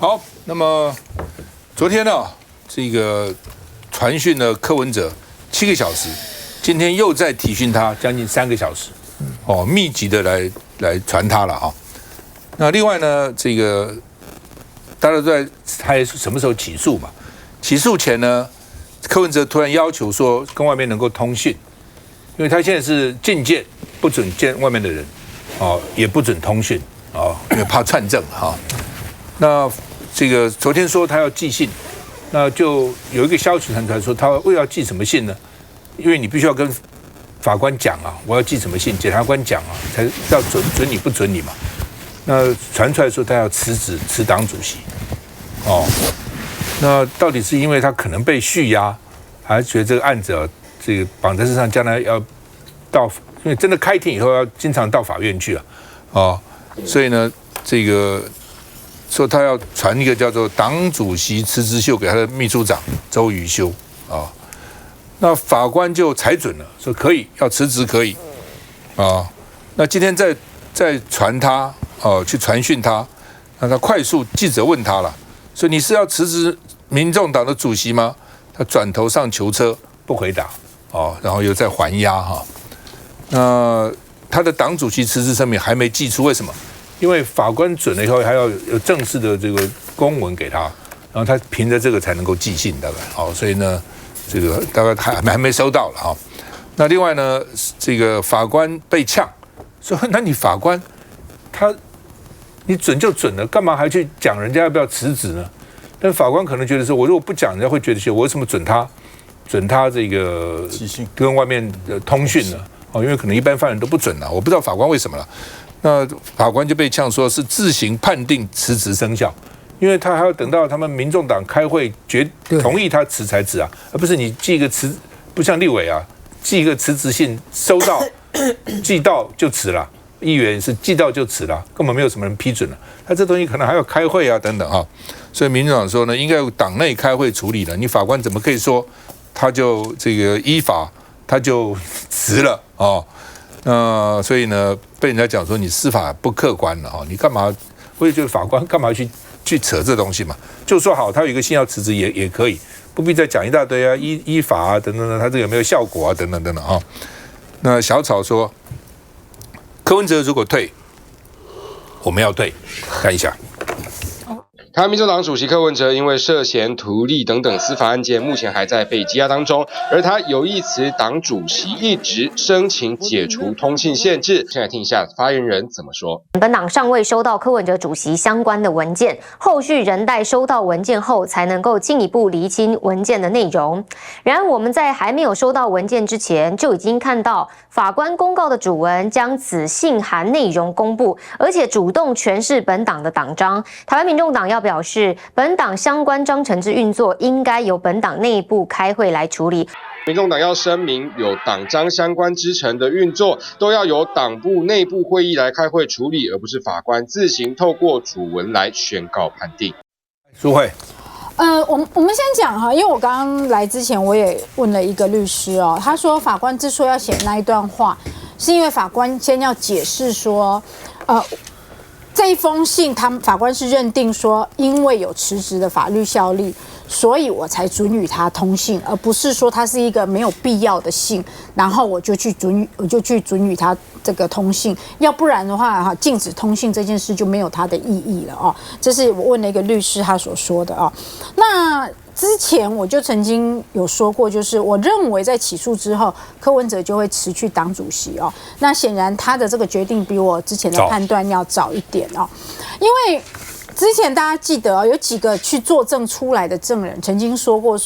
好，那么昨天呢，这个传讯了柯文哲7个小时，今天又在提讯他将近3个小时，密集的来传他了啊。那另外呢，这个大家都在猜什么时候起诉嘛？起诉前呢，柯文哲突然要求说跟外面能够通讯，因为他现在是禁见，不准见外面的人，也不准通讯，因为怕串证哈。那这个昨天说他要寄信，那就有一个消息传出来说他为要寄什么信呢？因为你必须要跟法官讲啊，我要寄什么信，检察官讲啊，才要准你不准你嘛。那传出来说他要辞职，辞党主席，那到底是因为他可能被蓄压，还是觉得这个案子这个绑在身上，将来要到，因为真的开庭以后要经常到法院去所以呢，这个说他要传一个叫做党主席辞职秀给他的秘书长周瑜修那法官就裁准了，说可以，要辞职可以那今天再传他去传讯他，那他快速记者问他了，说你是要辞职民众党的主席吗？他转头上囚车不回答然后又再还押那他的党主席辞职声明还没寄出，为什么？因为法官准了以后还要有正式的这个公文给他，然后他凭着这个才能够寄信，大概所以呢，这个大概还没收到了那另外呢，这个法官被呛说，那你法官你准就准了，干嘛还去讲人家要不要辞职呢？但法官可能觉得说，我如果不讲，人家会觉得我为什么准他这个跟外面的通讯呢？因为可能一般犯人都不准我不知道法官为什么了。那法官就被呛说是自行判定辞职生效，因为他还要等到他们民众党开会同意他辞才辞而不是你寄一个辞，不像立委寄一个辞职信收到寄到就辞了。议员是寄到就辞了，根本没有什么人批准了。他这东西可能还要开会等等所以民进党说呢，应该有党内开会处理的。你法官怎么可以说他就这个依法他就辞了所以呢，被人家讲说你司法不客观了你干嘛？我也觉得法官干嘛去扯这东西嘛？就说好，他有一个信要辞职也可以，不必再讲一大堆依法等等他这个有没有效果等等等等那小草说，柯文哲如果退，我们要退，看一下。台湾民众党主席柯文哲因为涉嫌图利等等司法案件，目前还在被羁押当中，而他有意辞党主席一职，申请解除通信限制。先来听一下发言人怎么说。本党尚未收到柯文哲主席相关的文件，后续仍待收到文件后才能够进一步厘清文件的内容。然而我们在还没有收到文件之前，就已经看到法官公告的主文将此信函内容公布，而且主动诠释本党的党章。台湾民众党要表示，本党相关章程之运作应该由本党内部开会来处理。民众党要声明，有党章相关之程的运作，都要由党部内部会议来开会处理，而不是法官自行透过主文来宣告判定。淑慧，我们先讲因为我刚刚来之前我也问了一个律师他说法官之所以要写那一段话，是因为法官先要解释说，这一封信，法官是认定说，因为有辞职的法律效力，所以我才准予他通信，而不是说它是一个没有必要的信，然后我就去准予他这个通信，要不然的话禁止通信这件事就没有它的意义了这是我问了一个律师他所说的那之前我就曾经有说过，就是我认为在起诉之后，柯文哲就会辞去党主席那显然他的这个决定比我之前的判断要早一点因为之前大家记得有几个去作证出来的证人曾经说过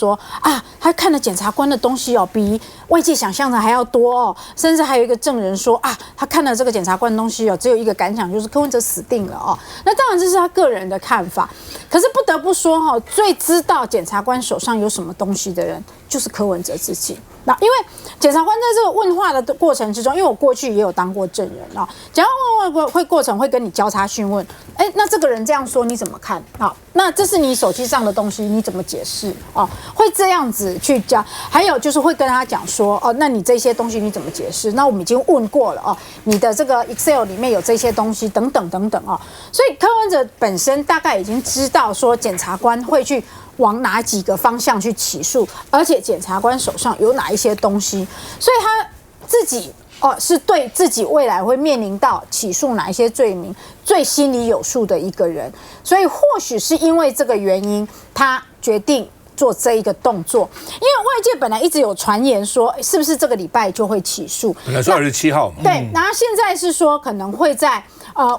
他看了检察官的东西比外界想象的还要多甚至还有一个证人说他看了这个检察官的东西只有一个感想，就是柯文哲死定了那当然这是他个人的看法，可是不得不说最知道检察官手上有什么东西的人就是柯文哲自己那因为检察官在这个问话的过程之中，因为我过去也有当过证人啊，检察官会过程会跟你交叉讯问，那这个人这样说你怎么看啊？那这是你手机上的东西，你怎么解释啊？会这样子去讲，还有就是会跟他讲说，那你这些东西你怎么解释？那我们已经问过了哦，你的这个 Excel 里面有这些东西等等等等啊，所以柯文哲本身大概已经知道说检察官会去往哪几个方向去起诉，而且检察官手上有哪一些东西，所以他自己是对自己未来会面临到起诉哪一些罪名最心里有数的一个人，所以或许是因为这个原因，他决定做这一个动作。因为外界本来一直有传言说，是不是这个礼拜就会起诉？本来说27号嘛。对，然后现在是说可能会在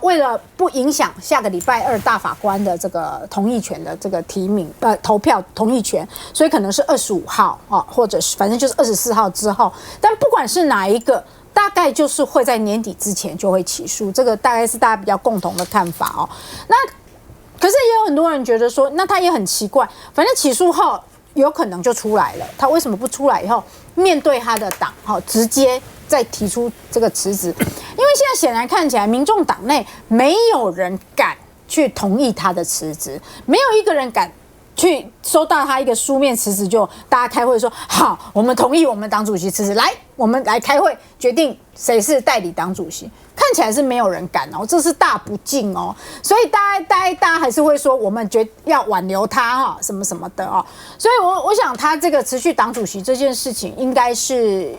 为了不影响下个礼拜2大法官的这个同意权的这个提名投票同意权，所以可能是25号或者是反正就是24号之后。但不管是哪一个，大概就是会在年底之前就会起诉，这个大概是大家比较共同的看法哦。那可是也有很多人觉得说，那他也很奇怪，反正起诉后有可能就出来了，他为什么不出来以后面对他的党直接再提出这个辞职？因为现在显然看起来，民众党内没有人敢去同意他的辞职，没有一个人敢去收到他一个书面辞职，就大家开会说好，我们同意我们党主席辞职，来，我们来开会决定谁是代理党主席。看起来是没有人敢哦，这是大不敬哦，所以大家还是会说我们要挽留他什么什么的哦，所以我想他这个持续党主席这件事情应该是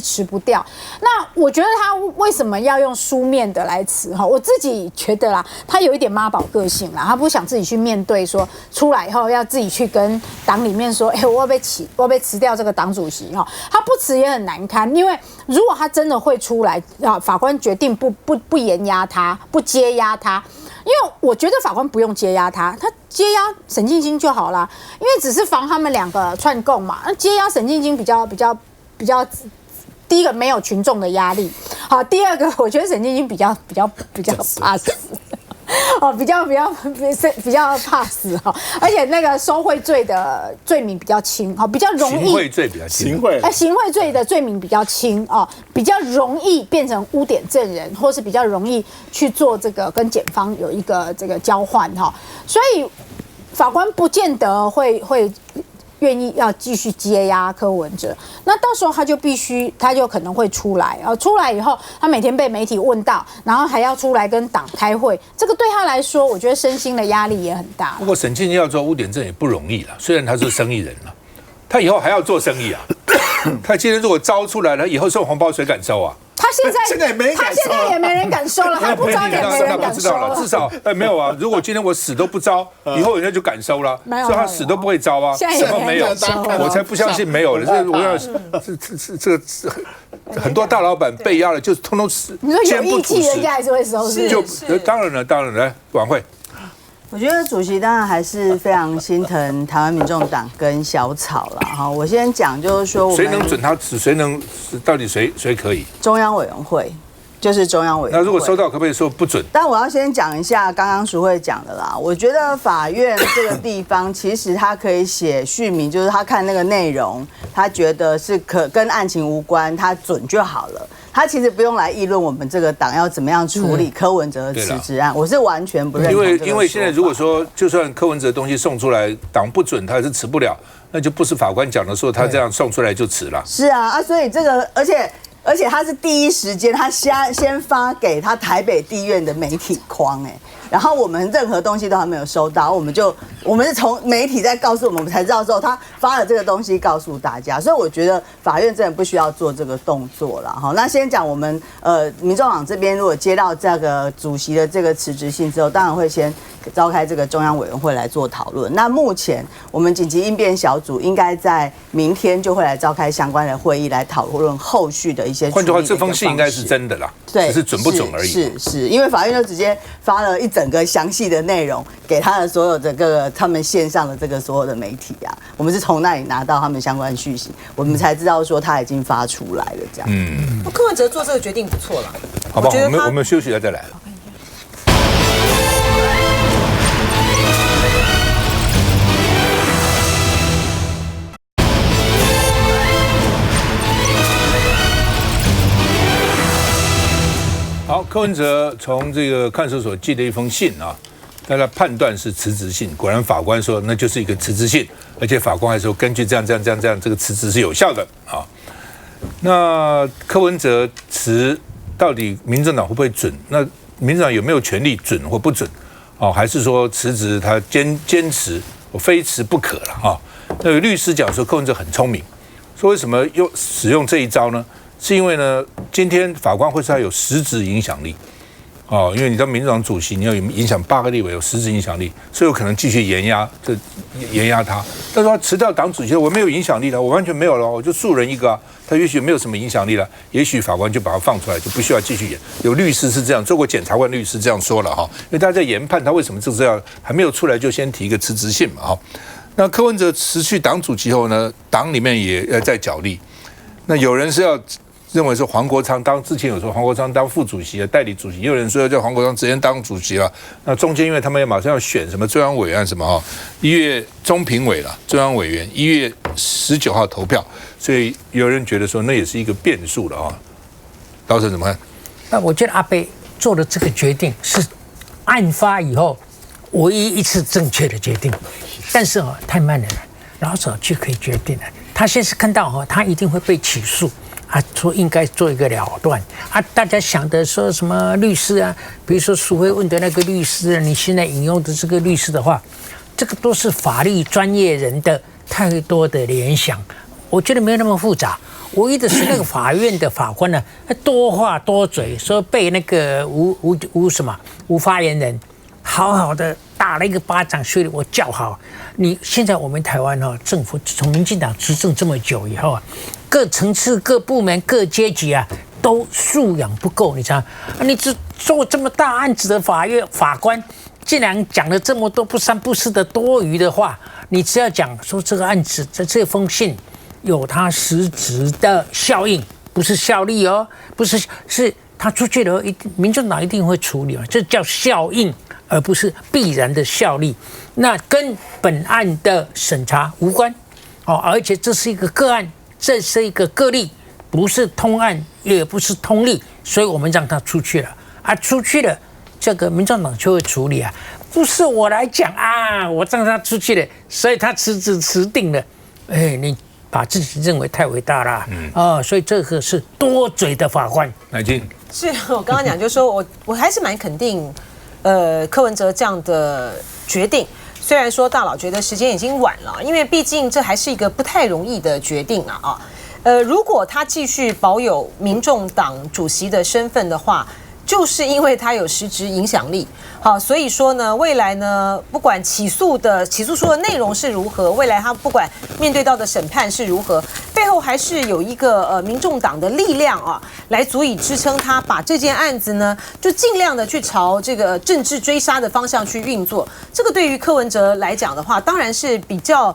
辞不掉。那我觉得他为什么要用书面的来辞我自己觉得啦，他有一点妈宝个性啦，他不想自己去面对说出来以后要自己去跟党里面说，我要被辞掉这个党主席他不辞也很难堪，因为如果他真的会出来法官决定不严压他，不接压他，因为我觉得法官不用接压他，他接压沈庆京就好啦，因为只是防他们两个串供嘛。那接压沈庆京比较，第一个没有群众的压力，好，第二个我觉得沈庆京比较怕死。比较怕死而且那个收贿罪的罪名比较轻比较容易。行贿罪比较轻。行贿罪的罪名比较轻比较容易变成污点证人，或是比较容易去做这个跟检方有一个这个交换所以法官不见得会愿意要继续接压柯文哲，那到时候他就可能会出来出来以后，他每天被媒体问到，然后还要出来跟党开会，这个对他来说，我觉得身心的压力也很大。不过沈庆京要做污点证也不容易了，虽然他是生意人了，他以后还要做生意啊。他今天如果招出来了，以后送红包谁敢收啊？他现在也没人敢收了，他不招也没人敢收了。至少没有啊。如果今天我死都不招，以后人家就敢收了。所以他死都不会招啊。什么没有？我才不相信没有了。这我要这个很多大老板被压了，就是通通死。你说有义气，人家还是会收拾。就当然了，来晚会。我觉得主席当然还是非常心疼台湾民众党跟小草了哈。我先讲就是说，谁能准他辞？谁能到底谁可以？中央委员会就是中央委员会。那如果收到，可不可以说不准？但我要先讲一下刚刚淑慧讲的啦。我觉得法院这个地方，其实他可以写续名，就是他看那个内容，他觉得是跟案情无关，他准就好了。他其实不用来议论我们这个党要怎么样处理柯文哲的辞职案，我是完全不认同这个说法。因为现在如果说就算柯文哲的东西送出来，党不准他还是辞不了，那就不是法官讲的说他这样送出来就辞了。是啊，所以这个而且他是第一时间他先发给他台北地院的媒体框然后我们任何东西都还没有收到，我们是从媒体在告诉我们才知道之后，他发了这个东西告诉大家，所以我觉得法院真的不需要做这个动作了哈。那先讲我们民众党这边如果接到这个主席的这个辞职信之后，当然会先召开这个中央委员会来做讨论。那目前我们紧急应变小组应该在明天就会来召开相关的会议来讨论后续的一些。换句话，这封信应该是真的啦，对，只是准不准而已。是因为法院就直接发了一整个详细的内容给他的所有的他们线上的这个所有的媒体啊，我们是从那里拿到他们相关讯息，我们才知道说他已经发出来了这样。柯文哲做这个决定不错了，好不好？我们休息了再来。柯文哲从这个看守所寄了一封信啊，大家判断是辞职信，果然法官说那就是一个辞职信，而且法官还说根据这样，这个辞职是有效的啊。那柯文哲辞到底民众党会不会准？那民众党有没有权利准或不准？哦，还是说辞职他坚持我非辞不可了啊？那有律师讲说柯文哲很聪明，说为什么使用这一招呢？是因为呢，今天法官会说他有实质影响力。哦，因为你当民主党主席，你要有影响8个立委，有实质影响力，所以有可能继续严压他。但是他辞掉党主席，我没有影响力了，我完全没有了，我就素人一个啊。他也许没有什么影响力了，也许法官就把他放出来，就不需要继续演。有律师是这样，做过检察官律师这样说了哈，因为大家在研判他为什么这样还没有出来就先提一个辞职信嘛哈。那柯文哲辞去党主席后呢，党里面也在角力。那有人是要认为是黄国昌之前有说黄国昌当副主席代理主席，也有人说要叫黄国昌直接当主席了。那中间因为他们马上要选什么中央委员什么哈，1月中评委了，中央委员1月19号投票，所以有人觉得说那也是一个变数了啊。老沈怎么看？那我觉得阿伯做的这个决定是案发以后唯一一次正确的决定，但是太慢了，老早就可以决定了。他现在看到他一定会被起诉。说应该做一个了断啊！大家想的说什么律师啊？比如说苏慧问的那个律师，你现在引用的这个律师的话，这个都是法律专业人的太多的联想。我觉得没有那么复杂，唯一的是那个法院的法官呢，多话多嘴，说被那个无发言人好好的打了一个巴掌，所以我叫好。你现在我们台湾政府从民进党执政这么久以后啊。各层次、各部门、各阶级啊，都素养不够，你知道？你只做这么大案子的法官，竟然讲了这么多不三不四的多余的话，你只要讲说这个案子这封信有它实质的效应，不是效力哦，不是是他出去了，民众党一定会处理，这叫效应，而不是必然的效力。那跟本案的审查无关而且这是一个个案。这是一个个例，不是通案，也不是通例，所以我们让他出去了出去了，这个民众党就会处理不是我来讲我让他出去了，所以他辞定了，你把自己认为太伟大了，所以这个是多嘴的法官。乃金是我刚刚讲，就是说我还是蛮肯定，柯文哲这样的决定。虽然说大佬觉得时间已经晚了，因为毕竟这还是一个不太容易的决定如果他继续保有民众党主席的身份的话，就是因为他有实质影响力。好，所以说呢，未来呢，不管起诉书的内容是如何，未来他不管面对到的审判是如何，背后还是有一个民众党的力量来足以支撑他把这件案子呢，就尽量的去朝这个政治追杀的方向去运作。这个对于柯文哲来讲的话，当然是比较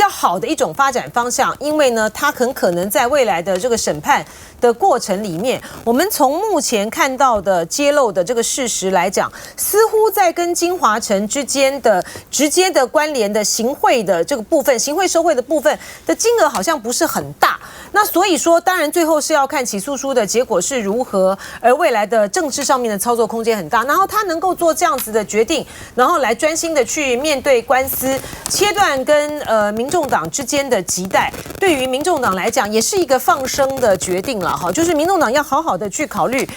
好的一种发展方向，因为呢，他很可能在未来的这个审判的过程里面，我们从目前看到的揭露的这个事实来讲，似乎在跟金华城之间的直接的关联的行贿的这个部分，行贿受贿的部分的金额好像不是很大。那所以说，当然最后是要看起诉书的结果是如何，而未来的政治上面的操作空间很大。然后他能够做这样子的决定，然后来专心的去面对官司，切断跟民众党之间的亟待，对于民众党来讲也是一个放生的决定了就是民众党要好好的去考虑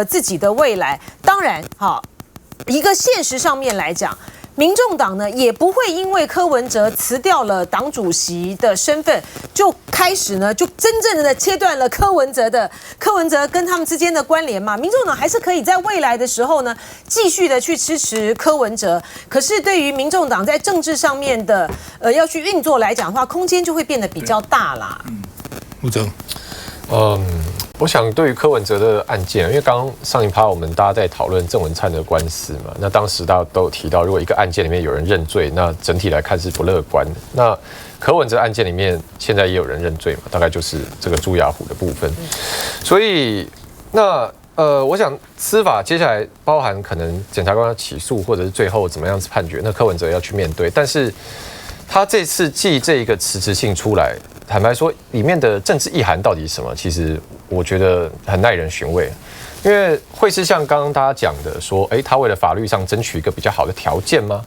自己的未来。当然一个现实上面来讲，民众党呢也不会因为柯文哲辞掉了党主席的身份，就开始呢就真正的切断了柯文哲跟他们之间的关联嘛。民众党还是可以在未来的时候呢继续的去支持柯文哲，可是对于民众党在政治上面的要去运作来讲的话，空间就会变得比较大啦。吴峥，我想对于柯文哲的案件，因为刚刚上一趴我们大家在讨论郑文灿的官司嘛，那当时大家都有提到，如果一个案件里面有人认罪，那整体来看是不乐观的。那柯文哲案件里面现在也有人认罪嘛，大概就是这个朱雅虎的部分。所以那我想司法接下来包含可能检察官要起诉，或者是最后怎么样子判决，那柯文哲要去面对。但是他这次寄这一个辞职信出来，坦白说，里面的政治意涵到底是什么？其实我觉得很耐人寻味。因为会是像刚刚大家讲的说，他为了法律上争取一个比较好的条件吗？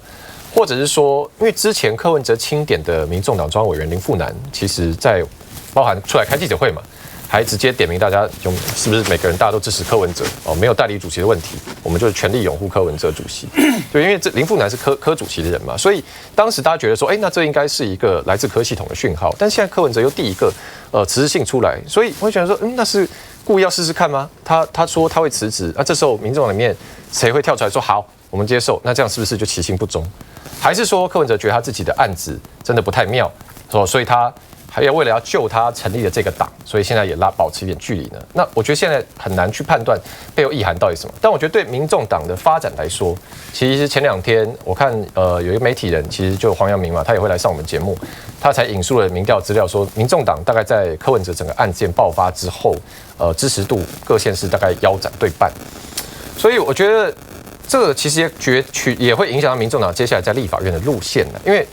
或者是说，因为之前柯文哲钦点的民众党中央委员林富南，其实在包含出来开记者会嘛，还直接点名大家是不是每个人大家都支持柯文哲哦，没有代理主席的问题，我们就是全力拥护柯文哲主席。对，因为这林富南是柯主席的人嘛，所以当时大家觉得说，那这应该是一个来自柯系统的讯号。但现在柯文哲又第一个辞职信出来，所以我会觉得说，那是故意要试试看吗？他说他会辞职，那这时候民众党里面谁会跳出来说好，我们接受？那这样是不是就其行不忠？还是说柯文哲觉得他自己的案子真的不太妙，所以他还要为了要救他成立的这个党，所以现在也保持一点距离呢？那我觉得现在很难去判断背后意涵到底是什么。但我觉得对民众党的发展来说，其实前2天我看有一个媒体人，其实就黄阳明嘛，他也会来上我们节目，他才引述了民调资料说，民众党大概在柯文哲整个案件爆发之后，支持度各县市大概腰斩对半。所以我觉得这个其实也会影响到民众党接下来在立法院的路线的，因为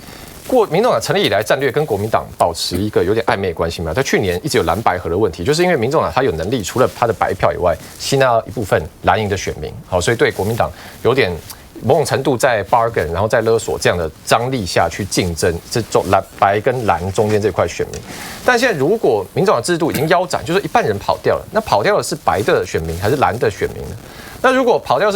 民众党成立以来战略跟国民党保持一个有点暧昧关系嘛。他去年一直有蓝白合的问题，就是因为民众党他有能力，除了他的白票以外，吸纳一部分蓝营的选民，好，所以对国民党有点某种程度在 bargain， 然后在勒索这样的张力下去竞争这种白跟蓝中间这块选民。但现在如果民众党制度已经腰斩，就是一半人跑掉了，那跑掉的是白的选民还是蓝的选民呢？那如果跑掉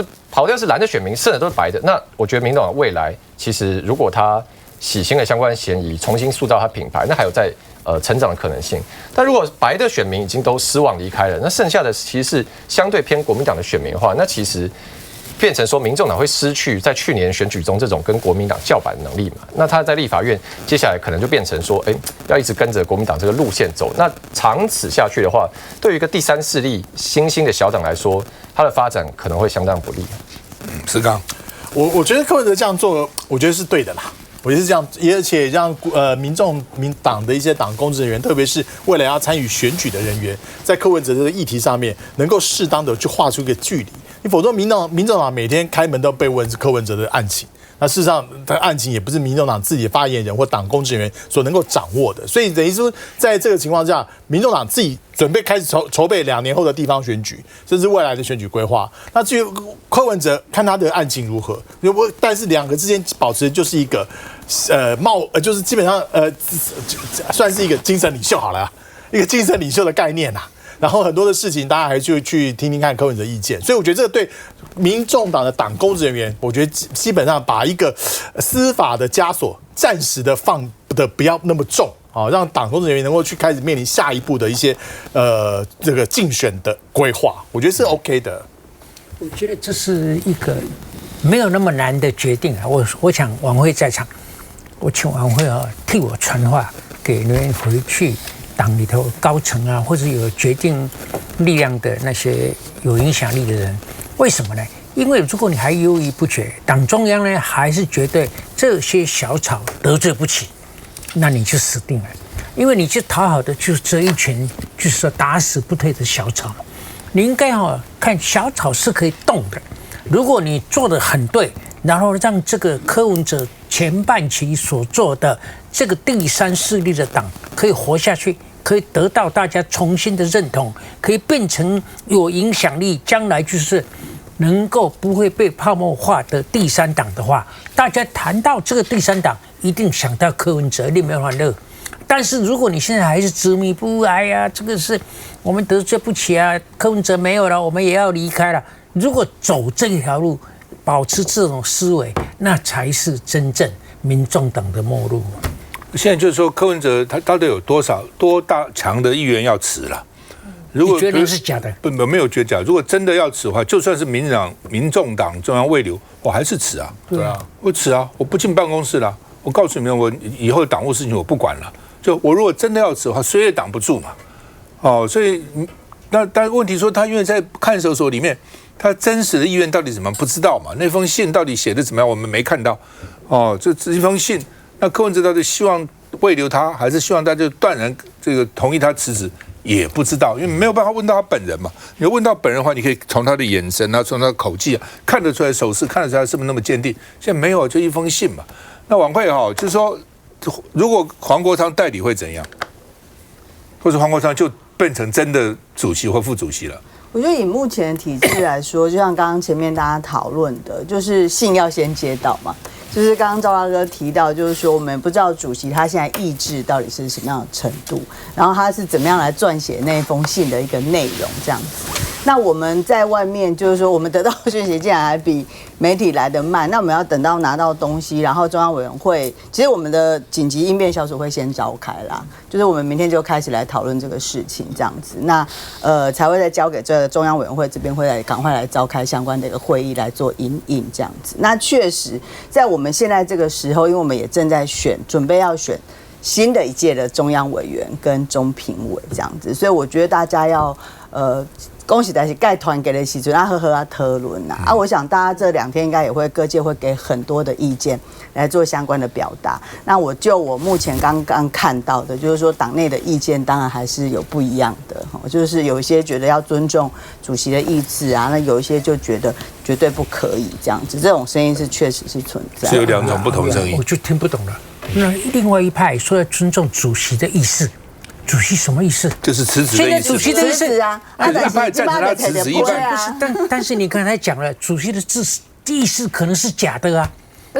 是蓝的选民，剩的都是白的，那我觉得民众党未来其实如果他洗清了相关嫌疑，重新塑造他品牌，那还有在成长的可能性。但如果白的选民已经都失望离开了，那剩下的其实是相对偏国民党的选民的话，那其实变成说民众党会失去在去年选举中这种跟国民党叫板的能力嘛。那他在立法院接下来可能就变成说，要一直跟着国民党这个路线走。那长此下去的话，对于一个第三势力新兴的小党来说，它的发展可能会相当不利。石刚，我觉得柯文哲这样做，我觉得是对的啦。我也是这样，而且让民党的一些党公职人员，特别是未来要参与选举的人员，在柯文哲这个议题上面，能够适当的去画出一个距离。你否则民众党每天开门都被问是柯文哲的案情，那事实上他案情也不是民众党自己的发言人或党公职人员所能够掌握的，所以等于说在这个情况下，民众党自己准备开始筹备2年后的地方选举，甚至未来的选举规划。那至于柯文哲，看他的案情如何，但是2个之间保持的就是一个就是基本上算是一个精神领袖好了，一个精神领袖的概念啦。然后很多的事情，大家还去听听看柯文哲的意见，所以我觉得这个对民众党的党公职人员，我觉得基本上把一个司法的枷锁暂时的放的不要那么重，让党公职人员能够去开始面临下一步的一些这个竞选的规划，我觉得是 OK 的。我觉得这是一个没有那么难的决定啊！我想晚会在场，我请晚会替我传话给你们回去。党里头高层啊，或者有决定力量的那些有影响力的人，为什么呢？因为如果你还犹豫不决，党中央呢还是觉得这些小草得罪不起，那你就死定了。因为你去讨好的就是这一群，就是说打死不退的小草。你应该看小草是可以动的。如果你做得很对，然后让这个柯文哲前半期所做的这个第三势力的党可以活下去，可以得到大家重新的认同，可以变成有影响力，将来就是能够不会被泡沫化的第三党的话，大家谈到这个第三党，一定想到柯文哲，一定没有欢乐。但是如果你现在还是执迷不悟，哎呀，这个是我们得罪不起啊，柯文哲没有了，我们也要离开了。如果走这条路，保持这种思维，那才是真正民众党的末路。现在就是说，柯文哲他到底有多大强的意愿要辞了？如果你觉得是假的？不，没有觉得假。如果真的要辞的话，就算是民众党中央未留，我还是辞啊。对啊，我辞啊，我不进办公室了。我告诉你们，我以后的党务事情我不管了。就我如果真的要辞的话，谁也挡不住嘛。所以但问题说，他因为在看守所里面。他真实的意愿到底怎么不知道嘛？那封信到底写的怎么样？我们没看到。这一封信，那柯文哲到底希望慰留他，还是希望大家断然这个同意他辞职？也不知道，因为没有办法问到他本人嘛。你问到本人的话，你可以从他的眼神啊，从他的口气啊，看得出来手势，看得出来是不是那么坚定。现在没有，就一封信嘛。那晚会就是说，如果黄国昌代理会怎样？或者黄国昌就变成真的主席或副主席了？我觉得以目前体制来说，就像刚刚前面大家讨论的，就是信要先接到嘛。就是刚刚赵大哥提到，就是说我们不知道主席他现在意志到底是什么样的程度，然后他是怎么样来撰写那封信的一个内容这样子。那我们在外面就是说，我们得到讯息竟然还比媒体来得慢，那我们要等到拿到东西，然后中央委员会，其实我们的紧急应变小组会先召开啦，就是我们明天就开始来讨论这个事情这样子，那才会再交给这个中央委员会这边会来赶快来召开相关的一个会议来做因应这样子。那确实在我们现在这个时候，因为我们也正在准备要选新的一届的中央委员跟中评委这样子，所以我觉得大家要恭喜大家盖团给的时阵，呵呵讨论啊！我想大家这2天应该也会各界会给很多的意见来做相关的表达。那我目前刚刚看到的，就是说党内的意见当然还是有不一样的，就是有一些觉得要尊重主席的意志啊，那有一些就觉得绝对不可以这样子，这种声音是确实是存在。是有2种不同声音，我就听不懂了。那另外一派说要尊重主席的意思。主席什么意思？就是辞职的意思。现在主席的意思啊，一派赞成他辞职，一派不是。但是你刚才讲了，主席的意思可能是假的啊。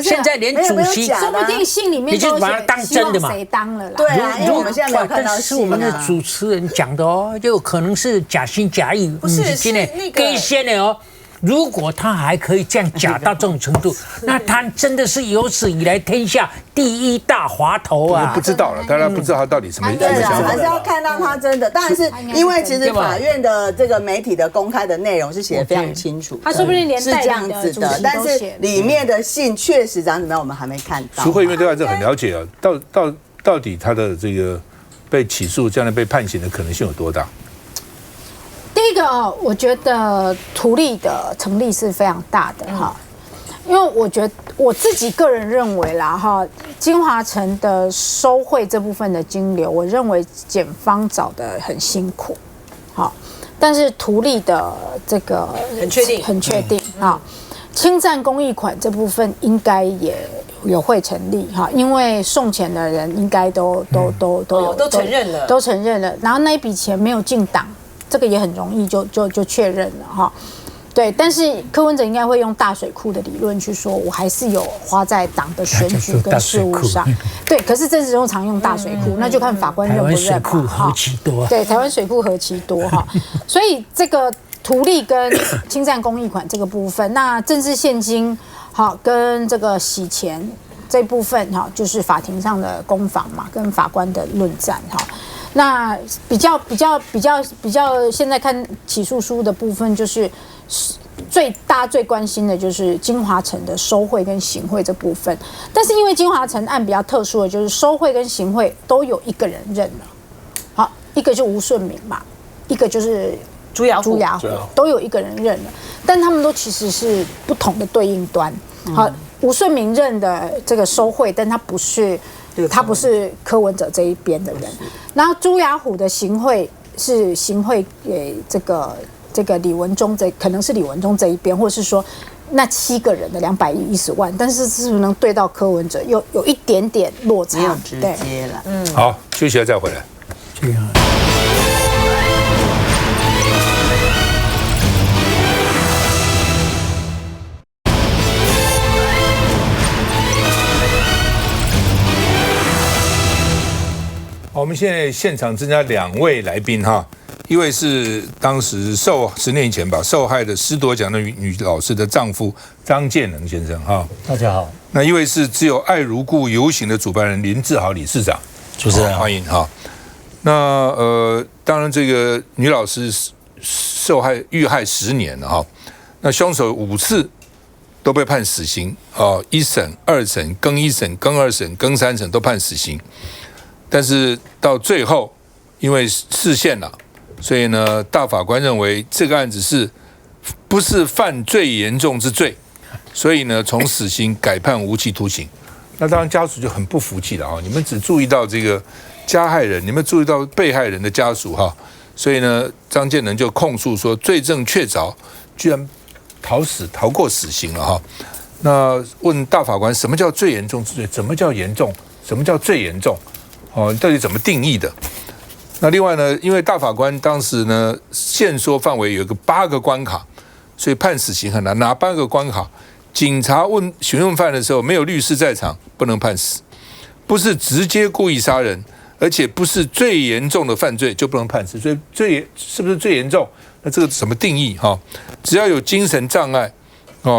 现在连主席说不定信里面你就把它当真的嘛？谁当了啦？对啊，因为我们现在没有看到但是我们的主持人讲的哦，就有可能是假心假意，不是今天那个给先的哦。如果他还可以这样假到这种程度，那他真的是有史以来天下第一大滑头啊！不知道了，大家不知道他到底什么对想法。还是要看到他真的，当然是因为其实法院的这个媒体的公开的内容是写得非常清楚，他说不定连是这样子的，但是里面的信确实长怎么样，我们还没看到。苏慧因为对他这很了解啊，到底他的这个被起诉、将来被判刑的可能性有多大？第一个我觉得图利的成立是非常大的哈，因为我觉得我自己个人认为啦哈，金华城的收贿这部分的金流，我认为检方找得很辛苦，好，但是图利的这个很确定啊，侵占公益款这部分应该也会成立哈，因为送钱的人应该都承认了，都承认了，然后那一笔钱没有进党。这个也很容易就确认了哈，对，但是柯文哲应该会用大水库的理论去说，我还是有花在党的选举跟事务上，对，可是政治人物常用大水库，那就看法官认不认嘛哈。对，台湾水库何其多哈，所以这个图利跟侵占公益款这个部分，那政治现金好跟这个洗钱这部分哈，就是法庭上的攻防嘛，跟法官的论战哈。那比较现在看起诉书的部分，就是大家最关心的就是金华城的收贿跟行贿这部分。但是因为金华城案比较特殊的，就是收贿跟行贿都有一个人认了，好，一个就吴顺明嘛，一个就是朱雅虎都有一个人认了，但他们都其实是不同的对应端。好，吴顺明认的这个收贿，但他不是柯文哲这一边的人，然后朱雅虎的行贿是行贿给这个李文忠可能是李文忠这一边，或者是说那7个人的210万，但是是不是能对到柯文哲有一点点落差，没有直接了。好，休息了再回来。这样。我们现在现场增加2位来宾哈，一位是当时10年前吧受害的师铎奖的女老师的丈夫张建能先生哈，大家好。那一位是只有爱如故游行的主办人林志豪理事长，主持人欢迎哈。那当然这个女老师遇害10年了哈，那凶手5次都被判死刑啊，1审、2审、更1审、更2审、更3审都判死刑。但是到最后，因为释宪了，所以呢，大法官认为这个案子不是犯最严重之罪，所以呢，从死刑改判无期徒刑。那当然家属就很不服气了啊！你们只注意到这个加害人，你们注意到被害人的家属哈，所以呢，张建能就控诉说罪证确凿，居然逃过死刑了哈。那问大法官，什么叫最严重之罪？什么叫严重？什么叫最严重？哦，到底怎么定义的？那另外呢，因为大法官当时呢限缩范围有个8个关卡，所以判死刑很难。哪8个关卡？警察询问犯的时候没有律师在场，不能判死；不是直接故意杀人，而且不是最严重的犯罪就不能判死。所以是不是最严重？那这个怎么定义哈？只要有精神障碍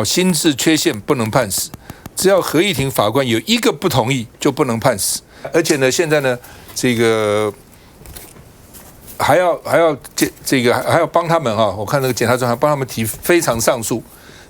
心智缺陷不能判死。只要合议庭法官有1个不同意，就不能判死。而且呢，现在呢，这个还要帮他们我看那个检察总长还帮他们提非常上诉。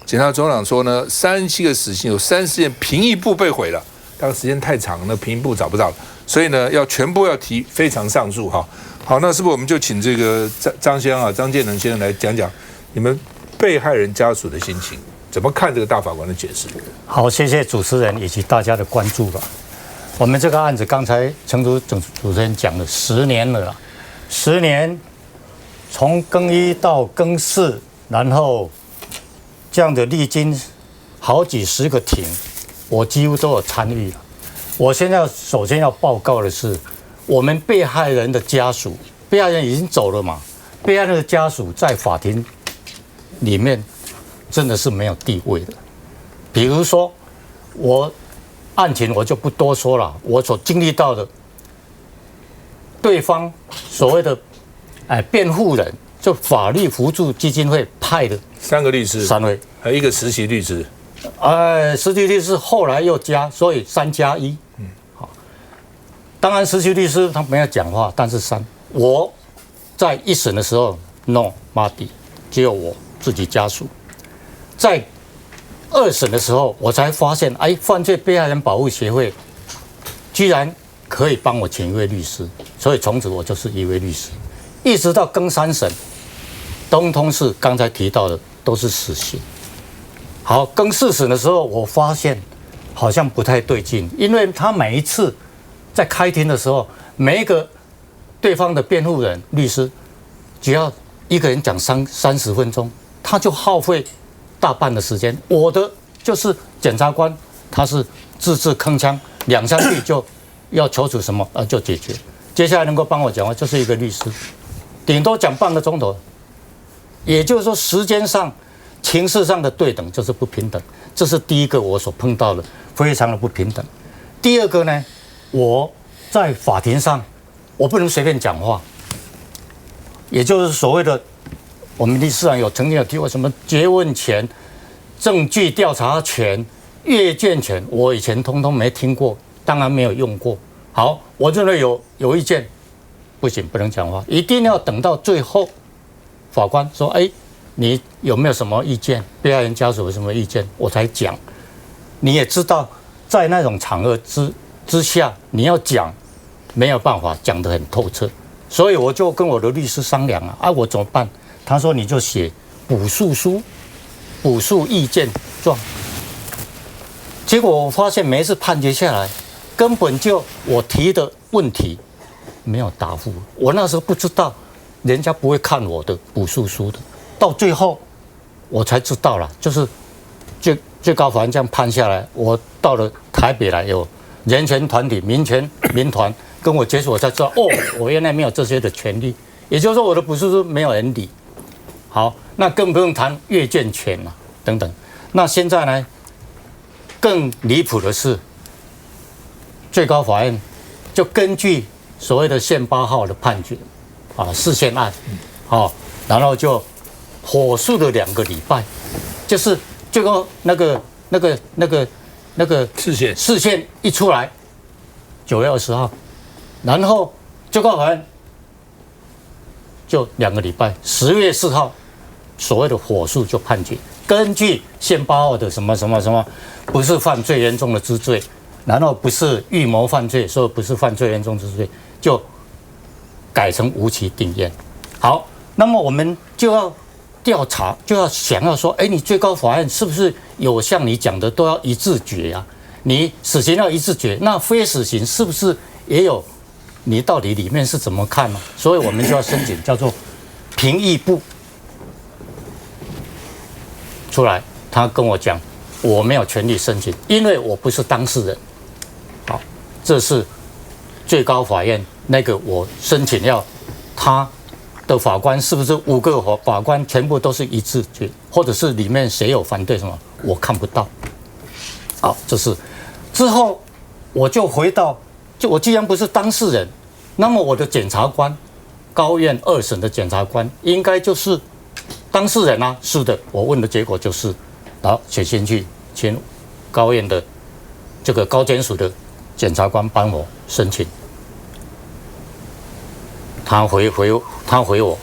检察总长说呢，37个死刑有30件评议部被毁了，但时间太长，那评议部找不到了，所以呢，全部要提非常上诉哈。好，那是不是我们就请这个张建能先生来讲讲你们被害人家属的心情，怎么看这个大法官的解释？好，谢谢主持人以及大家的关注了。我们这个案子刚才陈主持人讲了10年了啦，10年，从更1到更4，然后这样的历经好几10个庭，我几乎都有参与了。我现在首先要报告的是，我们被害人的家属，被害人已经走了嘛，被害人的家属在法庭里面真的是没有地位的。比如说，案情我就不多说了，我所经历到的，对方所谓的辩护人，就法律扶助基金会派的3个律师，3位，还有1个实习律师。实习律师后来又加，所以3+1。好，当然实习律师他没有讲话，但是3。我在1审的时候 ，no， 马迪，只有我自己家属。在2审的时候，我才发现，犯罪被害人保护协会居然可以帮我请1位律师，所以从此我就是1位律师，一直到更3审，通通是刚才提到的都是死刑。好，更4审的时候，我发现好像不太对劲，因为他每一次在开庭的时候，每一个对方的辩护人、律师，只要一个人讲30分钟，他就耗费大半的时间。我的就是检察官，他是字字铿锵，2、3句就要求处什么就解决。接下来能够帮我讲话就是1个律师，顶多讲半个钟头。也就是说，时间上、情势上的对等就是不平等，这是第一个我所碰到的，非常的不平等。第二个呢，我在法庭上我不能随便讲话，也就是所谓的我们律师长曾经有提过什么诘问权、证据调查权、阅卷权，我以前通通没听过，当然没有用过。好，我认为有意见，不行，不能讲话，一定要等到最后，法官说，你有没有什么意见？被害人家属有什么意见？我才讲。你也知道，在那种场合之下，你要讲，没有办法讲得很透彻，所以我就跟我的律师商量我怎么办？他说你就写补述书、补述意见状。结果我发现每一次判决下来，根本就我提的问题没有答复。我那时候不知道，人家不会看我的补述书的。到最后我才知道了，就是最高法院这样判下来，我到了台北来，有人权团体、民团跟我接触，我才知道我原来没有这些的权利。也就是说，我的补述书没有人理。好，那更不用谈阅卷权等等。那现在呢，更离谱的是，最高法院就根据所谓的宪8号的判决释宪案，然后就火速的2个礼拜，就是最后那个释宪一出来，9月20号，然后最高法院就2个礼拜，10月4号，所谓的火速就判决，根据宪8号的什么什么什么，不是犯最严重的之罪，然后不是预谋犯罪，说不是犯最严重之罪，就改成无期定谳。好，那么我们就要调查，就要想要说，你最高法院是不是有像你讲的都要一致决啊？你死刑要一致决，那非死刑是不是也有？你到底里面是怎么看呢？所以我们就要申请叫做评议部出来，他跟我讲，我没有权利申请，因为我不是当事人。好，这是最高法院那个我申请要他的法官是不是5个法官全部都是一致决，或者是里面谁有反对什么，我看不到。好，这是之后我就回到，我既然不是当事人，那么我的检察官，高院2审的检察官应该就是当事人啊。是的，我问的结果就是，然后写信去请高院的这个高检署的检察官帮我申请。他回我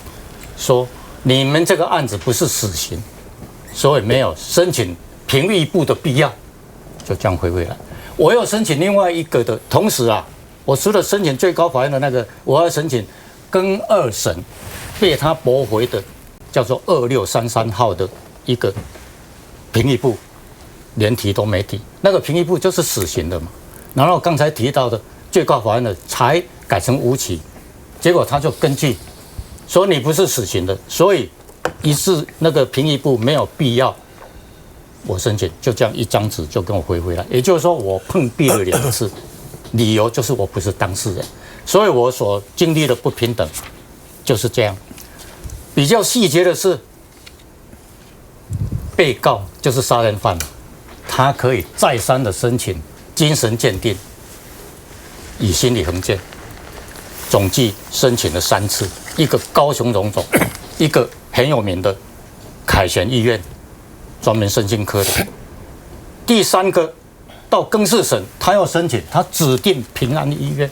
说，你们这个案子不是死刑，所以没有申请评议部的必要，就这样回来。我又申请另外一个的，同时啊，我除了申请最高法院的那个，我要申请跟2审被他驳回的，叫做2633号的一个评议部，连提都没提。那个评议部就是死刑的嘛。然后刚才提到的最高法院的才改成无期。结果他就根据说你不是死刑的，所以一致那个评议部没有必要我申请，就这样一张纸就跟我回来。也就是说我碰壁了2次，理由就是我不是当事人，所以我所经历的不平等就是这样。比较细节的是，被告就是杀人犯，他可以再三的申请精神鉴定与心理衡鉴。总计申请了3次，一个高雄荣总，一个很有名的凯旋医院，专门身心科的。第3个到更4审，他要申请，他指定平安医院，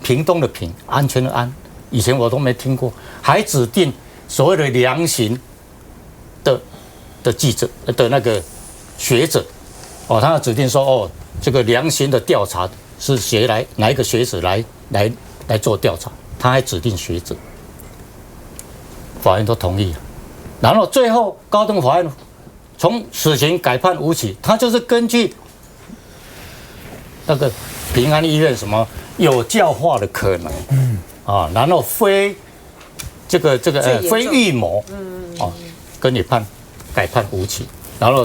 屏东的屏，安全的安，以前我都没听过，还指定所谓的量刑的记者的那个学者，哦，他要指定说，哦，这个量刑的调查是谁来，哪一个学者来做调查，他还指定学者，法院都同意了。然后最后高等法院从死刑改判无期，他就是根据那个平安医院什么有教化的可能，啊，然后非预谋，啊，跟你改判无期，然后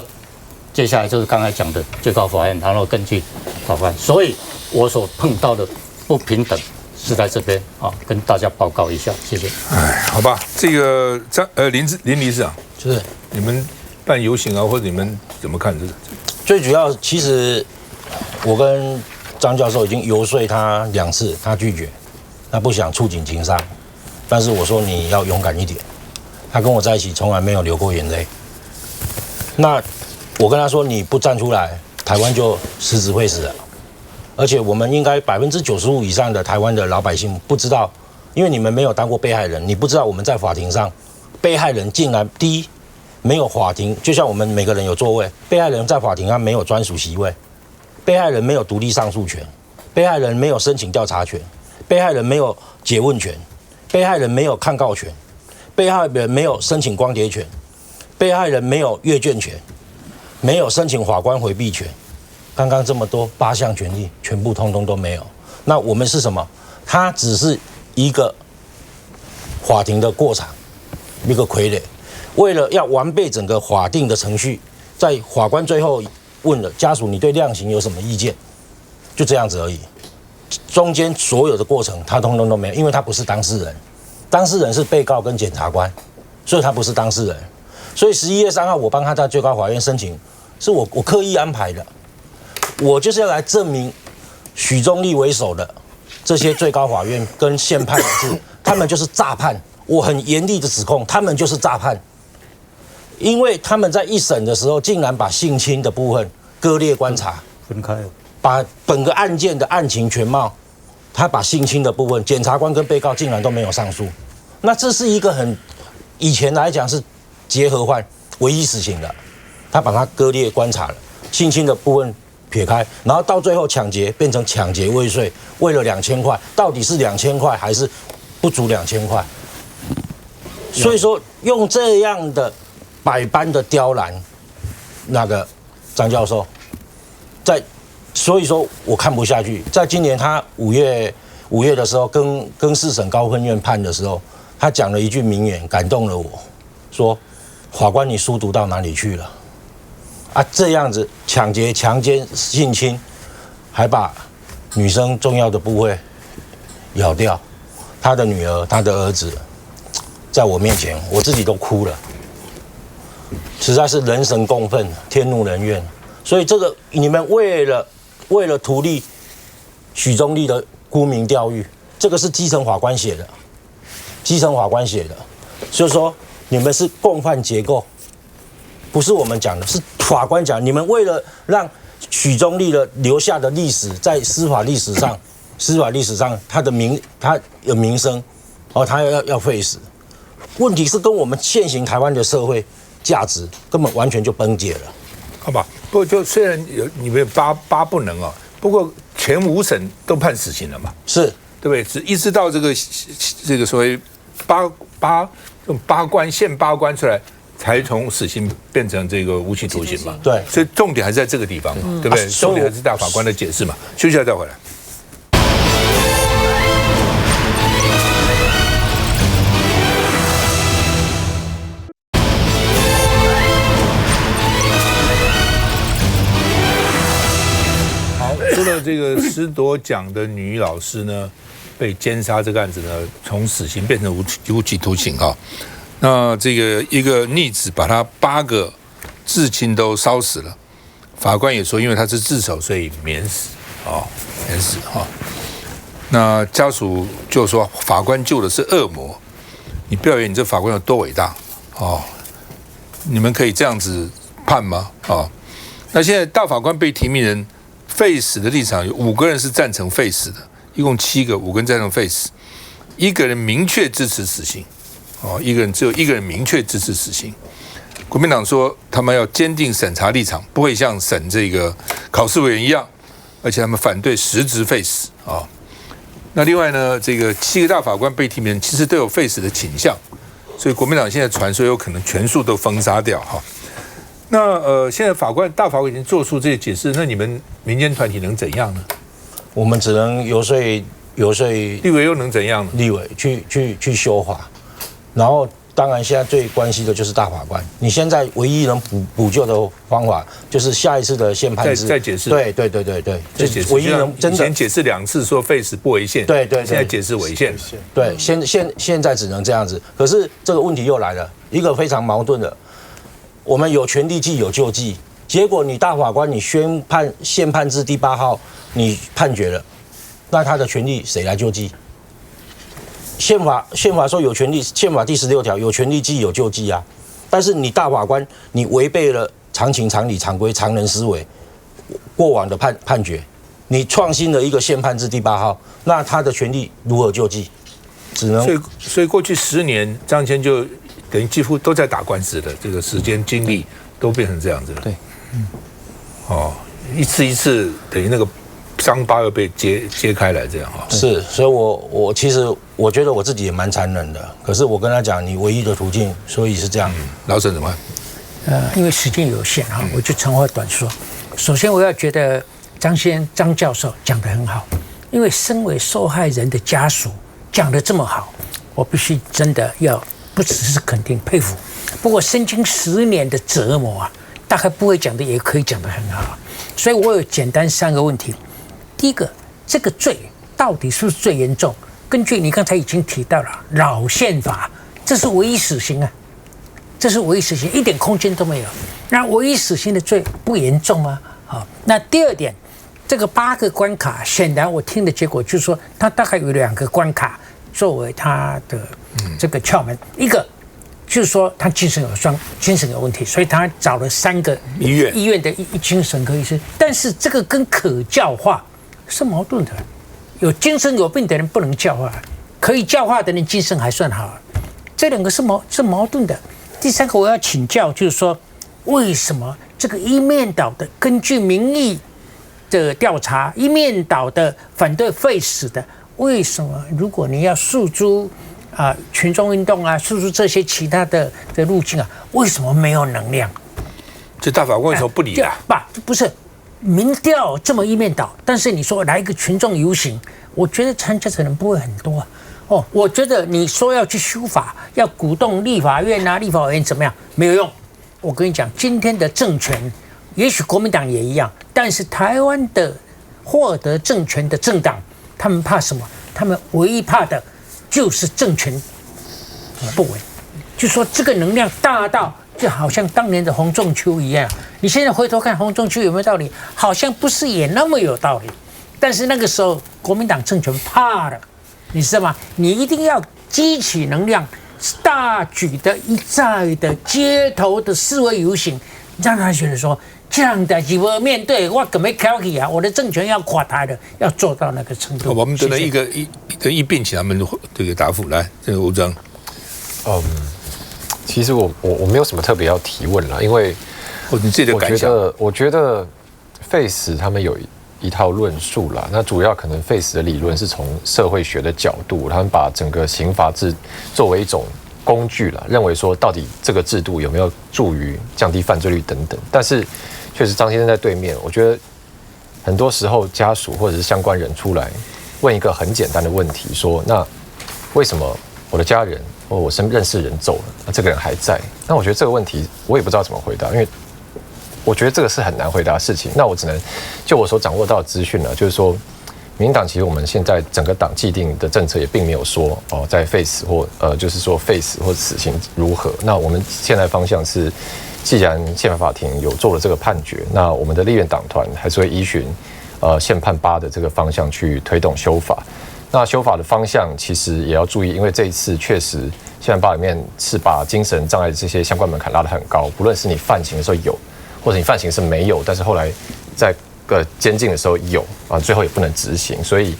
接下来就是刚才讲的最高法院，然后根据法官，所以我所碰到的不平等。是在这边啊，跟大家报告一下，谢谢。哎，好吧，这个林理事长，就是你们办游行啊，或者你们怎么看这个？最主要，其实我跟张教授已经游说他2次，他拒绝，他不想触景情伤。但是我说你要勇敢一点，他跟我在一起从来没有流过眼泪。那我跟他说，你不站出来，台湾就狮子会死了。而且我们应该95%以上的台湾的老百姓不知道，因为你们没有当过被害人，你不知道我们在法庭上，被害人竟然第一没有法庭，就像我们每个人有座位，被害人在法庭上没有专属席位，被害人没有独立上诉权，被害人没有申请调查权，被害人没有诘问权，被害人没有抗告权，被害人没有申请光碟权，被害人没有阅卷权，没有申请法官回避权。刚刚这么多8项权利，全部通通都没有。那我们是什么？它只是一个法庭的过场，一个傀儡。为了要完备整个法定的程序，在法官最后问了家属，你对量刑有什么意见？就这样子而已。中间所有的过程，他通通都没有，因为他不是当事人。当事人是被告跟检察官，所以他不是当事人。所以11月3号，我帮他在最高法院申请，是我刻意安排的。我就是要来证明许宗力为首的这些最高法院跟宪判是他们就是诈判，我很严厉的指控他们就是诈判，因为他们在1审的时候竟然把性侵的部分割裂观察分开了，把本个案件的案情全貌，他把性侵的部分，检察官跟被告竟然都没有上诉，那这是一个很以前来讲是结合犯唯一死刑的，他把它割裂观察了，性侵的部分撇开，然后到最后抢劫变成抢劫未遂，为了2000块，到底是2000块还是不足2000块？所以说用这样的百般的刁难，那个张教授，所以说我看不下去。在今年他5月的时候跟4审高分院判的时候，他讲了一句名言，感动了我，说法官你书读到哪里去了？啊，这样子抢劫、强奸、性侵，还把女生重要的部位咬掉，他的女儿、他的儿子，在我面前，我自己都哭了，实在是人神共愤，天怒人怨。所以这个你们为了图利许宗力的沽名钓誉，这个是基层法官写的，所以说你们是共犯结构，不是我们讲的，是法官讲。你们为了让许宗力的留下的历史，在司法历史上，他有名声，他要废死。问题是跟我们现行台湾的社会价值根本完全就崩解了。好吧，不过就虽然你们八不能啊，不过前5审都判死刑了嘛，是对不对？只一直到这个所谓宪八关出来，才从死刑变成这个无期徒刑嘛。对，所以重点还是在这个地方嘛，对不对？重点还是大法官的解释嘛。休息一下再回来。除了这个10夺奖的女老师呢，被奸杀这个案子呢，从死刑变成无期徒刑啊。那这个一个逆子把他8个至亲都烧死了，法官也说，因为他是自首，所以免死啊。那家属就说，法官救的是恶魔，你不要以为你这法官有多伟大哦，你们可以这样子判吗？啊，那现在大法官被提名人废死的立场有5个人是赞成废死的，一共7个，5个人赞成废死，1个人明确支持死刑，只有1个人明确支持死刑。国民党说他们要坚定审查立场，不会像审这个考试委员一样，而且他们反对实质废死啊。那另外呢，这个7个大法官被提名人其实都有废死的倾向，所以国民党现在传说有可能全数都封杀掉哈。那现在大法官已经做出这些解释，那你们民间团体能怎样呢？我们只能游说，立委又能怎样呢？立委去修法，然后当然现在最关系的就是大法官。你现在唯一能补救的方法，就是下一次的宪判制再解释。对，再解释。唯一能真的以前解释2次说废死不违宪，对，现在解释违宪。对，现在只能这样子。可是这个问题又来了，一个非常矛盾的，我们有权利记有救济，结果你大法官你宣判宪判制第8号你判决了，那他的权利谁来救济？宪法说有权利，宪法第16条有权利记有救济啊。但是你大法官你违背了常情常理常规常人思维过往的判决，你创新了一个宪判制第8号，那他的权利如何救济？只能所以过去10年张骞就等于几乎都在打官司的，这个时间精力都变成这样子了。对，一次等于那个伤疤又被揭开来，这样哈。是，所以我其实我觉得我自己也蛮残忍的，可是我跟他讲，你唯一的途径，所以是这样。老沈怎么办？因为时间有限哈，我就长话短说。首先，我要觉得张教授讲得很好，因为身为受害人的家属讲得这么好，我必须真的要不只是肯定佩服。不过身经10年的折磨啊，大概不会讲的也可以讲得很好。所以我有简单3个问题。第一个，这个罪到底是不是最严重？根据你刚才已经提到了老宪法，这是唯一死刑啊，这是唯一死刑，一点空间都没有。那唯一死刑的罪不严重吗？好，那第2点，这个8个关卡，显然我听的结果就是说，他大概有2个关卡作为他的这个窍门，一个就是说他精神有问题，所以他找了3个医院的精神科医生，但是这个跟可教化是矛盾的，有精神有病的人不能教化，可以教化的人精神还算好，这2个是矛盾的。第3个我要请教，就是说为什么这个一面倒的根据民意的调查，一面倒的反对废死的，为什么如果你要诉诸群众运动啊，诉诸这些其他的路径啊，为什么没有能量？这大法官为什么不理啊？不是。民调这么一面倒，但是你说来一个群众游行，我觉得参加的人不会很多啊。我觉得你说要去修法，要鼓动立法院啊、立法委员怎么样，没有用。我跟你讲，今天的政权，也许国民党也一样，但是台湾的获得政权的政党，他们怕什么？他们唯一怕的就是政权不稳，就说这个能量大到就好像当年的洪仲丘一样。你现在回头看洪仲丘有没有道理？好像不是也那么有道理。但是那个时候国民党政权怕了，你知道吗？你一定要激起能量，大举的一再的街头的示威游行，让他觉得说这样的几波面对我怎么挑起啊？我的政权要垮台了，要做到那个程度。我们等了一并请他们这个答复来，这个吴征。其实我没有什么特别要提问啦，因为你自己的感想，我觉得 Face 他们有一套论述啦，那主要可能 Face 的理论是从社会学的角度，他们把整个刑罚制作为一种工具啦，认为说到底这个制度有没有助于降低犯罪率等等。但是确实张先生在对面，我觉得很多时候家属或者是相关人出来问一个很简单的问题，说那为什么我的家人或我认识人走了，那这个人还在？那我觉得这个问题我也不知道怎么回答，因为我觉得这个是很难回答的事情。那我只能就我所掌握到的资讯呢，就是说，民进党其实我们现在整个党既定的政策也并没有说在 face 或就是说 face 或死刑如何。那我们现在方向是，既然宪法法庭有做了这个判决，那我们的立院党团还是会依循宪判8的这个方向去推动修法。那修法的方向其实也要注意，因为这一次确实宪判8里面是把精神障碍的这些相关门槛拉得很高，不论是你犯行的时候有，或者你犯行是没有，但是后来在监禁的时候有最后也不能执行。所以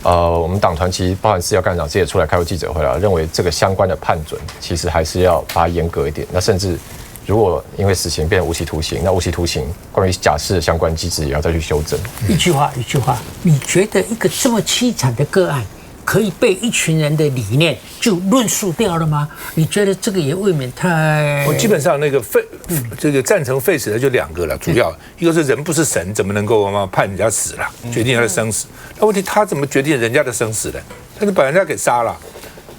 我们党团其实包含司校干事长自己也出来开过记者会了，认为这个相关的判准其实还是要把它严格一点。那甚至如果因为死刑变成无期徒刑，那无期徒刑关于假释的相关机制也要再去修正。一句话，你觉得一个这么凄惨的个案，可以被一群人的理念就论述掉了吗？你觉得这个也未免太……我基本上那个这个赞成废死的就2个了，主要一个是人不是神，怎么能够判人家死了，决定他的生死？那问题他怎么决定人家的生死呢？他就把人家给杀了。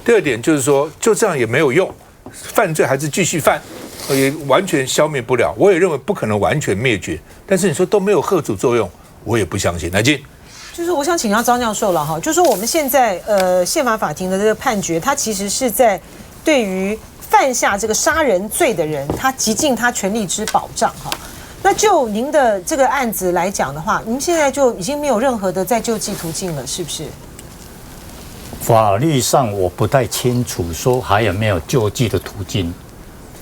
第二点就是说，就这样也没有用，犯罪还是继续犯。也完全消灭不了，我也认为不可能完全灭绝。但是你说都没有吓阻作用，我也不相信。来进，就是我想请教张教授了哈，就是说我们现在宪法法庭的这个判决，它其实是在对于犯下这个杀人罪的人，他极尽他权利之保障哈。那就您的这个案子来讲的话，您现在就已经没有任何的再救济途径了，是不是？法律上我不太清楚，说还有没有救济的途径。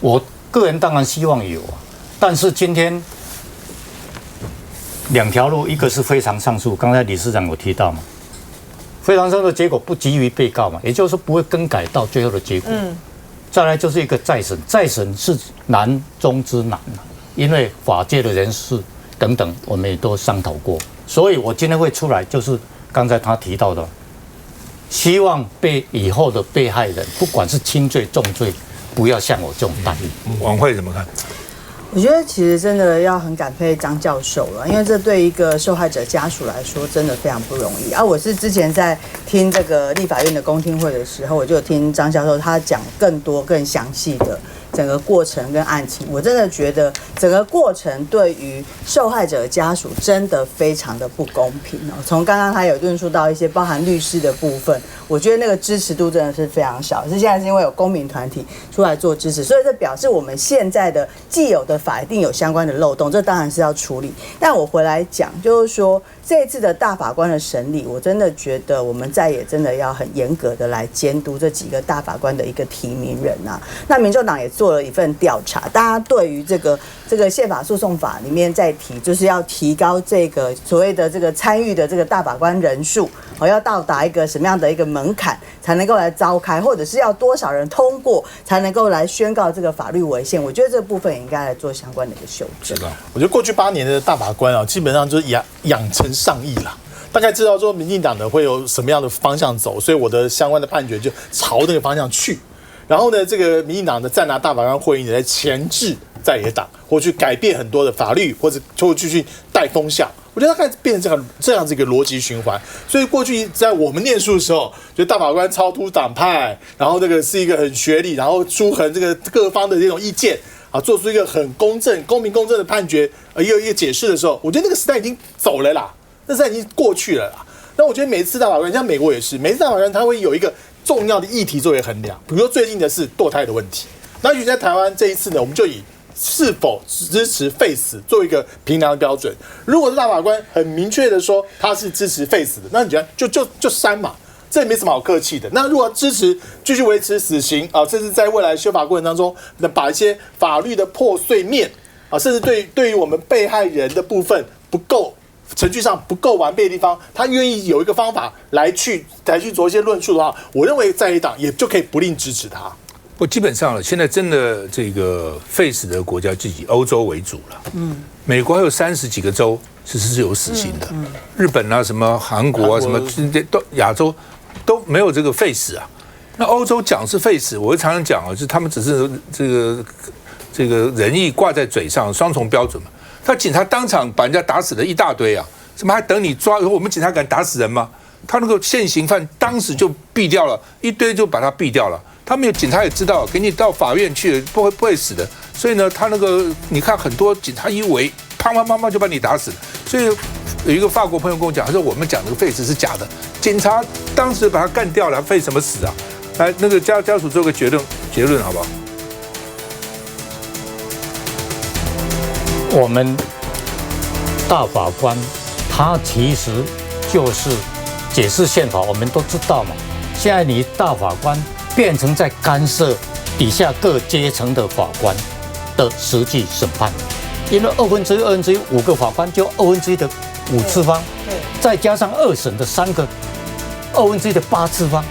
我个人当然希望有，但是今天2条路，一个是非常上诉，刚才理事长有提到嘛，非常上诉的结果不基于被告嘛，也就是说不会更改到最后的结果。再来就是一个再审，再审是难中之难，因为法界的人士等等，我们也都商讨过，所以我今天会出来，就是刚才他提到的，希望以后的被害人，不管是轻罪重罪，不要像我这种待遇。王慧怎么看？我觉得其实真的要很感佩张教授了，因为这对一个受害者家属来说真的非常不容易。我是之前在听这个立法院的公听会的时候，我就有听张教授他讲更多更详细的整个过程跟案情，我真的觉得整个过程对于受害者家属真的非常的不公平哦。从刚刚他有论述到一些包含律师的部分，我觉得那个支持度真的是非常小，是现在是因为有公民团体出来做支持，所以这表示我们现在的既有的法一定有相关的漏洞，这当然是要处理。但我回来讲，就是说这一次的大法官的审理，我真的觉得我们再也真的要很严格的来监督这几个大法官的一个提名人啊。那民众党也做了一份调查，大家对于这个宪法诉讼法里面在提，就是要提高这个所谓的这个参与的这个大法官人数，要到达一个什么样的一个门槛才能够来召开，或者是要多少人通过才能够来宣告这个法律违宪？我觉得这部分也应该来做相关的一个修正。我觉得过去8年的大法官基本上就是养成上意啦。大概知道说民进党的会有什么样的方向走，所以我的相关的判决就朝那个方向去。然后呢，这个民进党的再拿大法官会议来钳制在野党，或去改变很多的法律，或者继续带风向。我觉得它开始变成这样子一个逻辑循环。所以过去在我们念书的时候，觉得大法官超脱党派，然后这个是一个很学理，然后书衡这个各方的这种意见做出一个很公正、公平公正的判决，也有一个解释的时候，我觉得那个时代已经走了啦，那时代已经过去了啦。那我觉得每次大法官，像美国也是，每次大法官他会有一个重要的议题作为衡量。比如说最近的是堕胎的问题，那也许在台湾这一次呢，我们就以是否支持废死作为一个评量的标准。如果是大法官很明确的说他是支持废死的，那你觉得就删嘛，这也没什么好客气的。那如果支持继续维持死刑啊，甚至在未来修法过程当中，能把一些法律的破碎面啊，甚至对于我们被害人的部分不够。程序上不够完备的地方，他愿意有一个方法来去做一些论述的话，我认为在野党也就可以不吝支持他。不，基本上了，现在真的这个废死的国家就以欧洲为主了。美国还有30几个州是有死刑的，日本啊、什么韩国啊、什么都亚洲都没有这个废死啊。那欧洲讲是废死，我会常常讲啊，就是他们只是这个仁义挂在嘴上，双重标准嘛。他警察当场把人家打死了一大堆啊，怎么还等你抓？我们警察敢打死人吗？他那个现行犯当时就毙掉了，一堆就把他毙掉了。他们有警察也知道，给你到法院去不会死的。所以呢，他那个你看很多警察一围，砰就把你打死了。所以有一个法国朋友跟我讲，他说我们讲这个废死是假的，警察当时把他干掉了，废什么死啊？来，那个家属做个结论好不好？我们大法官他其实就是解释宪法，我们都知道嘛。现在你大法官变成在干涉底下各阶层的法官的实际审判，因为1/25个法官就1/2的5次方，再加上2审的3个1/2的8次方，